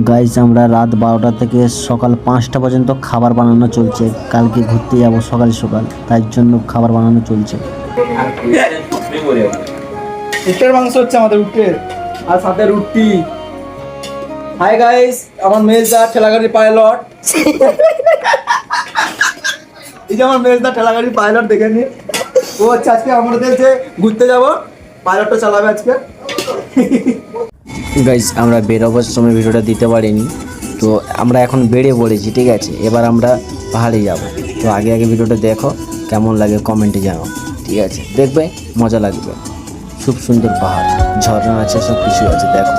Guys আমরা রাত 12টা থেকে সকাল 5টা পর্যন্ত খাবার বানানো চলছে। কালকে ঘুরতে যাব সকাল সকাল, তাই জন্য খাবার বানানো চলছে। উটের মাংস হচ্ছে আমাদের, উটের আর সাথে রুটি। হাই গাইস, আমার মেজদা ঠেলাগাড়ির পাইলট। এই যে আমার মেজদা ঠেলাগাড়ির পাইলট, দেখে নি। ও হচ্ছে আজকে আমাদের যে ঘুরতে যাব, পাইলটটা চালাবে আজকে। গাইস আমরা বেরোবার সময় ভিডিওটা দিতে পারিনি, তো আমরা এখন বেরিয়ে পড়েছি, ঠিক আছে। এবার আমরা পাহাড়ে যাব, তো আগে আগে ভিডিওটা দেখো, কেমন লাগে কমেন্টে জানাও, ঠিক আছে। দেখবে মজা লাগবে, খুব সুন্দর পাহাড়, ঝর্ণা আছে, সব কিছু আছে, দেখো।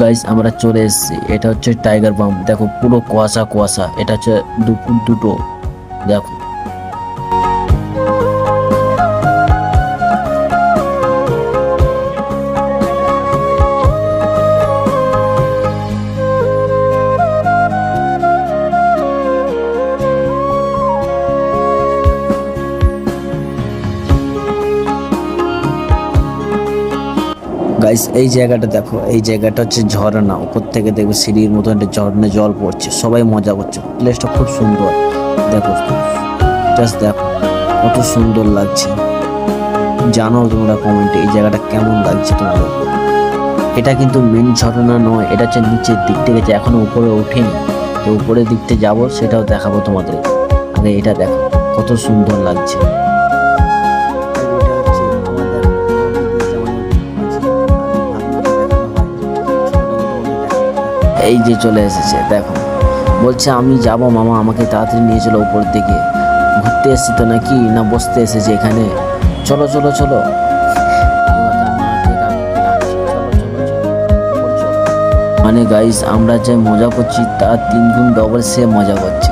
গাইস আমরা চলে এসেছি, এটা হচ্ছে টাইগার বাম্প। দেখো পুরো কুয়াশা কুয়াশা, এটা হচ্ছে দুপুর 2টো, দেখো। গাইস এই জায়গাটা দেখো, এই জায়গাটা হচ্ছে ঝর্ণা, উপর থেকে দেখবে সিঁড়ির মতো একটা ঝর্ণা জল পড়ছে, সবাই মজা করছে। প্লেসটা খুব সুন্দর, দেখো, জাস্ট দেখো কত সুন্দর লাগছে। জানো তোমরা কমেন্টে এই জায়গাটা কেমন লাগছে তোমাদের। এটা কিন্তু মেন ঝর্ণা নয়, এটা হচ্ছে নিচের দিক থেকে, যে এখনো উপরে ওঠেনি, তো উপরের দিকতে যাব, সেটাও দেখাবো তোমাদের। আগে এটা দেখো কত সুন্দর লাগছে। এই যে চলে এসেছে, দেখো। বলছে আমি যাব মামা, আমাকে তাড়াতাড়ি নিয়ে চলো উপর দিকে। ঘুরতে এসেছি তো নাকি, না বসতে এসেছি এখানে, চলো চলো চলো। মানে গাইস আমরা যে মজা করছি তার 3 গুণ ডবল সে মজা করছে।